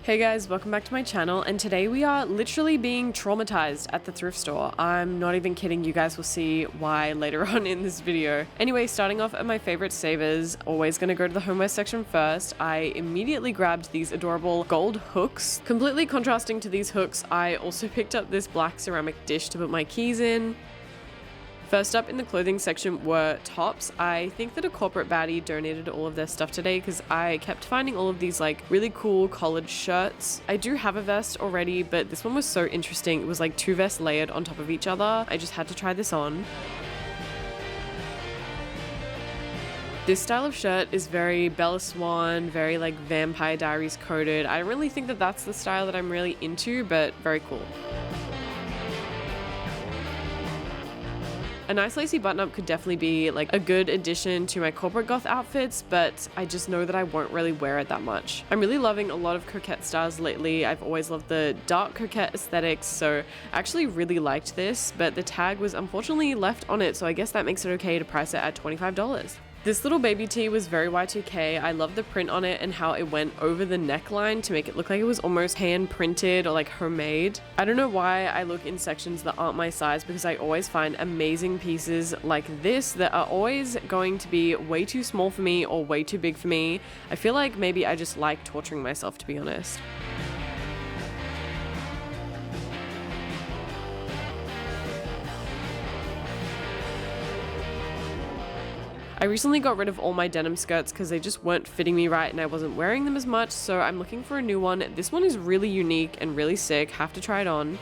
Hey guys, welcome back to my channel, and today we are literally being traumatized at the thrift store. I'm not even kidding, you guys will see why later on in this video. Anyway, starting off at my favorite savers, always gonna go to the homeware section first. I immediately grabbed these adorable gold hooks. Completely contrasting to these hooks, I also picked up this black ceramic dish to put my keys in. First up in the clothing section were tops. I think that a corporate baddie donated all of their stuff today because I kept finding all of these like really cool collared shirts. I do have a vest already, but this one was so interesting. It was like two vests layered on top of each other. I just had to try this on. This style of shirt is very Bella Swan, very like Vampire Diaries coded. I don't really think that that's the style that I'm really into, but very cool. A nice lacy button-up could definitely be like a good addition to my corporate goth outfits, but I just know that I won't really wear it that much. I'm really loving a lot of coquette styles lately. I've always loved the dark coquette aesthetics, so I actually really liked this, but the tag was unfortunately left on it, so I guess that makes it okay to price it at $25. This little baby tee was very Y2K. I love the print on it and how it went over the neckline to make it look like it was almost hand printed or like homemade. I don't know why I look in sections that aren't my size because I always find amazing pieces like this that are always going to be way too small for me or way too big for me. I feel like maybe I just like torturing myself, to be honest. I recently got rid of all my denim skirts because they just weren't fitting me right and I wasn't wearing them as much, so I'm looking for a new one. This one is really unique and really sick. Have to try it on.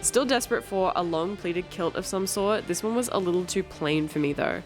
Still desperate for a long pleated kilt of some sort. This one was a little too plain for me though.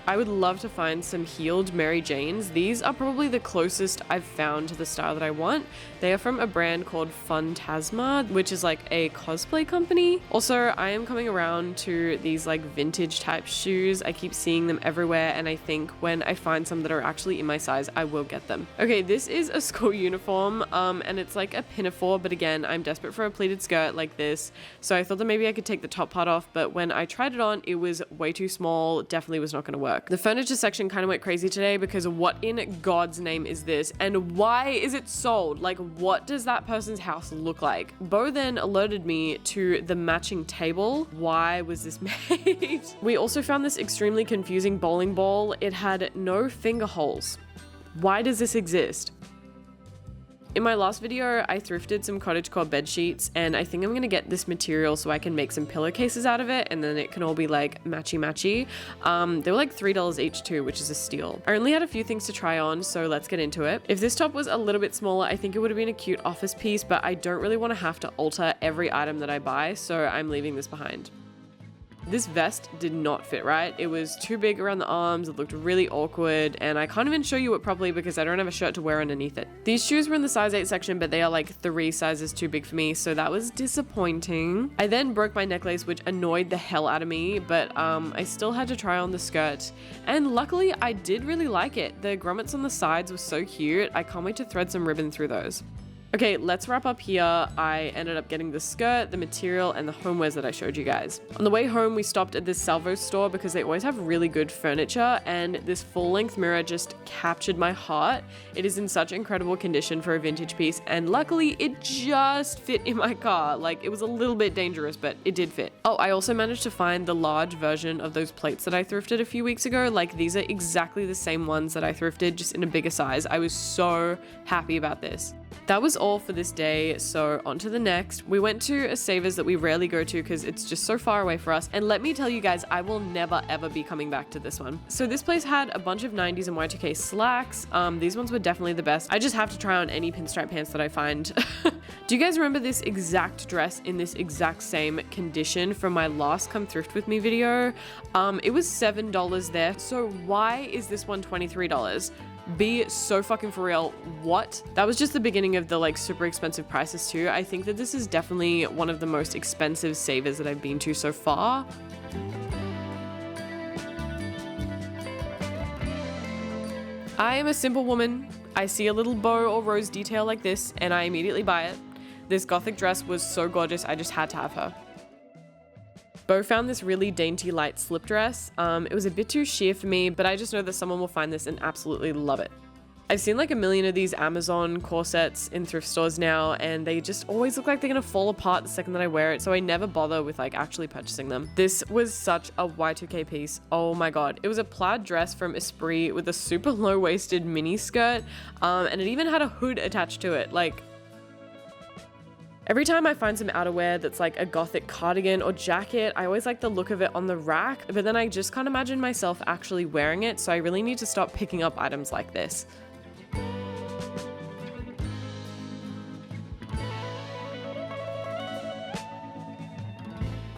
I would love to find some heeled Mary Janes. These are probably the closest I've found to the style that I want. They are from a brand called Phantasma, which is like a cosplay company. Also, I am coming around to these like vintage type shoes. I keep seeing them everywhere, and I think when I find some that are actually in my size, I will get them. Okay, this is a school uniform, and it's like a pinafore, but again, I'm desperate for a pleated skirt like this, so I thought that maybe I could take the top part off, but when I tried it on, it was way too small. Definitely was not going to work. The furniture section kind of went crazy today because what in God's name is this and why is it sold? Like, what does that person's house look like? Bo then alerted me to the matching table. Why was this made? We also found this extremely confusing bowling ball. It had no finger holes. Why does this exist? In my last video, I thrifted some cottagecore bed sheets, and I think I'm gonna get this material so I can make some pillowcases out of it, and then it can all be like matchy-matchy. They were like $3 each too, which is a steal. I only had a few things to try on, so let's get into it. If this top was a little bit smaller, I think it would have been a cute office piece, but I don't really want to have to alter every item that I buy, so I'm leaving this behind. This vest did not fit right. It was too big around the arms, it looked really awkward, and I can't even show you it properly because I don't have a shirt to wear underneath it. These shoes were in the size 8 section, but they are like 3 sizes too big for me, so that was disappointing. I then broke my necklace, which annoyed the hell out of me, but I still had to try on the skirt, and luckily I did really like it. The grommets on the sides were so cute. I can't wait to thread some ribbon through those. Okay, let's wrap up here. I ended up getting the skirt, the material, and the homewares that I showed you guys. On the way home, we stopped at this Salvo store because they always have really good furniture, and this full-length mirror just captured my heart. It is in such incredible condition for a vintage piece, and luckily it just fit in my car. Like, it was a little bit dangerous, but it did fit. Oh, I also managed to find the large version of those plates that I thrifted a few weeks ago. Like, these are exactly the same ones that I thrifted, just in a bigger size. I was so happy about this. That was all for this day, so on to the next. We went to a Savers that we rarely go to because it's just so far away for us, and let me tell you guys, I will never ever be coming back to this one. So this place had a bunch of 90s and Y2K slacks. These ones were definitely the best. I just have to try on any pinstripe pants that I find. Do you guys remember this exact dress in this exact same condition from my last Come Thrift With Me video? It was $7 there, so why is this one $23? Be so fucking for real. What? That was just the beginning of the like super expensive prices too. I think that this is definitely one of the most expensive savers that I've been to so far. I am a simple woman. I see a little bow or rose detail like this and I immediately buy it. This gothic dress was so gorgeous, I just had to have her. Bo found this really dainty light slip dress. It was a bit too sheer for me, but I just know that someone will find this and absolutely love it. I've seen like a million of these Amazon corsets in thrift stores now, and they just always look like they're gonna fall apart the second that I wear it, so I never bother with like actually purchasing them. This was such a Y2K piece. Oh my god. It was a plaid dress from Esprit with a super low-waisted mini skirt, and it even had a hood attached to it. Like, every time I find some outerwear that's like a gothic cardigan or jacket, I always like the look of it on the rack, but then I just can't imagine myself actually wearing it, so I really need to stop picking up items like this.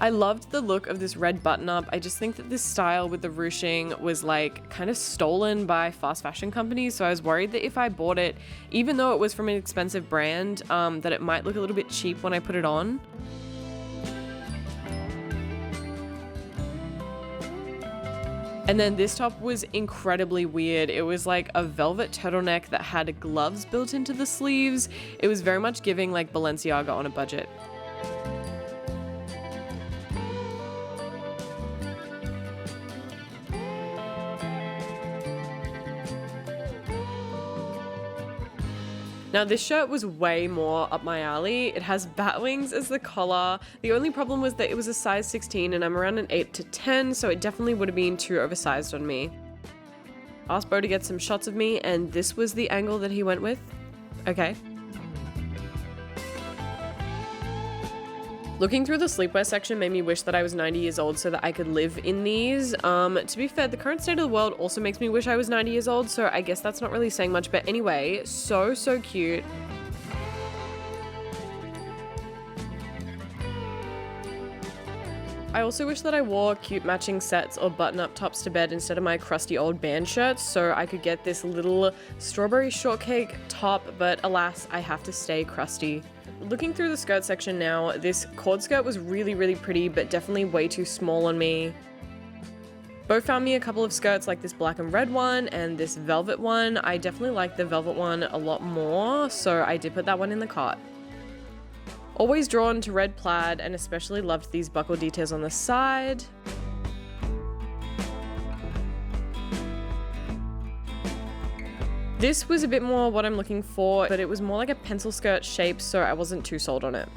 I loved the look of this red button up. I just think that this style with the ruching was like kind of stolen by fast fashion companies. So I was worried that if I bought it, even though it was from an expensive brand, that it might look a little bit cheap when I put it on. And then this top was incredibly weird. It was like a velvet turtleneck that had gloves built into the sleeves. It was very much giving like Balenciaga on a budget. Now this shirt was way more up my alley. It has bat wings as the collar. The only problem was that it was a size 16 and I'm around an 8 to 10, so it definitely would have been too oversized on me. Asked Bo to get some shots of me, and this was the angle that he went with. Okay. Looking through the sleepwear section made me wish that I was 90 years old so that I could live in these. To be fair, the current state of the world also makes me wish I was 90 years old, so I guess that's not really saying much, but anyway, so cute. I also wish that I wore cute matching sets or button-up tops to bed instead of my crusty old band shirts, so I could get this little strawberry shortcake top, but alas, I have to stay crusty. Looking through the skirt section now, this cord skirt was really pretty, but definitely way too small on me. Bo found me a couple of skirts like this black and red one and this velvet one. I definitely like the velvet one a lot more, so I did put that one in the cart. Always drawn to red plaid and especially loved these buckle details on the side. This was a bit more what I'm looking for, but it was more like a pencil skirt shape, so I wasn't too sold on it.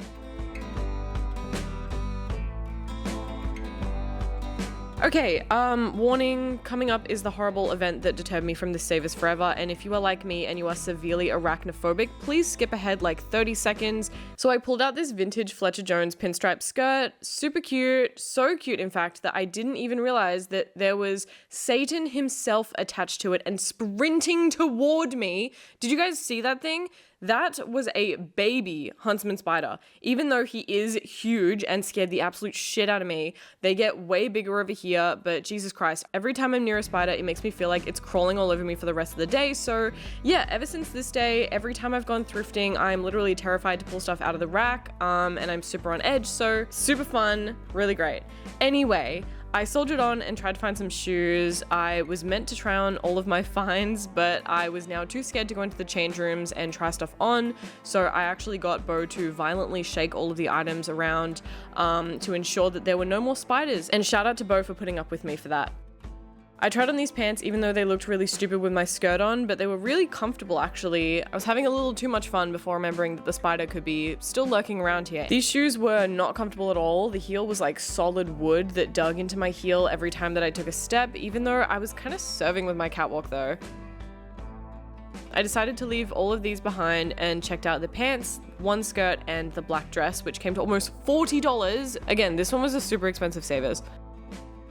Okay, warning, coming up is the horrible event that deterred me from this Save Us Forever, and if you are like me and you are severely arachnophobic, please skip ahead like 30 seconds. So I pulled out this vintage Fletcher Jones pinstripe skirt, super cute, so cute in fact, that I didn't even realize that there was Satan himself attached to it and sprinting toward me. Did you guys see that thing? That was a baby huntsman spider. Even though he is huge and scared the absolute shit out of me, they get way bigger over here, but Jesus Christ, every time I'm near a spider, it makes me feel like it's crawling all over me for the rest of the day. So yeah, ever since this day, every time I've gone thrifting, I'm literally terrified to pull stuff out of the rack, and I'm super on edge, so super fun, really great. Anyway, I soldiered on and tried to find some shoes. I was meant to try on all of my finds, but I was now too scared to go into the change rooms and try stuff on, so I actually got Bo to violently shake all of the items around to ensure that there were no more spiders, and shout out to Bo for putting up with me for that. I tried on these pants even though they looked really stupid with my skirt on, but they were really comfortable actually. I was having a little too much fun before remembering that the spider could be still lurking around here. These shoes were not comfortable at all. The heel was like solid wood that dug into my heel every time that I took a step, even though I was kind of serving with my catwalk though. I decided to leave all of these behind and checked out the pants, one skirt, and the black dress, which came to almost $40. Again, this one was a super expensive Savers.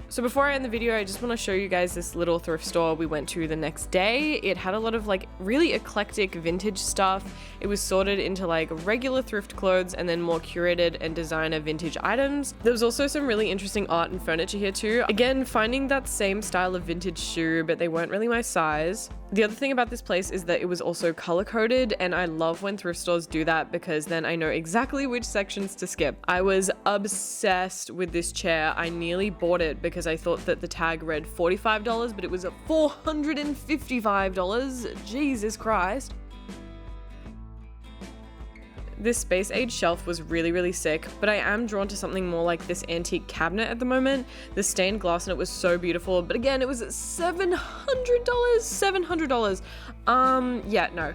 So before I end the video, I just want to show you guys this little thrift store we went to the next day. It had a lot of like really eclectic vintage stuff. It was sorted into like regular thrift clothes and then more curated and designer vintage items. There was also some really interesting art and furniture here too. Again, finding that same style of vintage shoe, but they weren't really my size. The other thing about this place is that it was also color coded, and I love when thrift stores do that because then I know exactly which sections to skip. I was obsessed with this chair. I nearly bought it because I thought that the tag read $45, but it was $455. Jesus Christ. This space age shelf was really sick, but I am drawn to something more like this antique cabinet at the moment. The stained glass in it was so beautiful, but again, it was $700. $700. Yeah, no.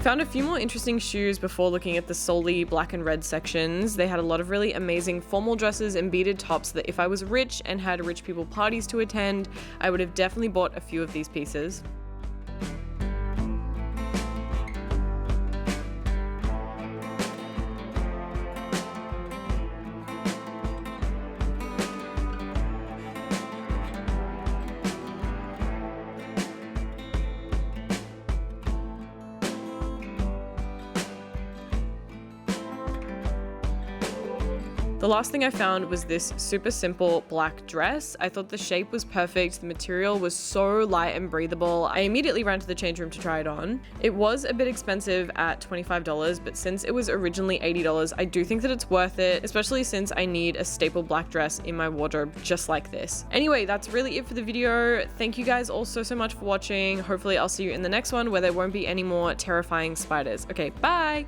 Found a few more interesting shoes before looking at the solely black and red sections. They had a lot of really amazing formal dresses and beaded tops that if I was rich and had rich people parties to attend, I would have definitely bought a few of these pieces. The last thing I found was this super simple black dress. I thought the shape was perfect, the material was so light and breathable. I immediately ran to the change room to try it on. It was a bit expensive at $25, but since it was originally $80, I do think that it's worth it, especially since I need a staple black dress in my wardrobe just like this. Anyway, that's really it for the video. Thank you guys all so much for watching. Hopefully I'll see you in the next one where there won't be any more terrifying spiders. Okay, bye!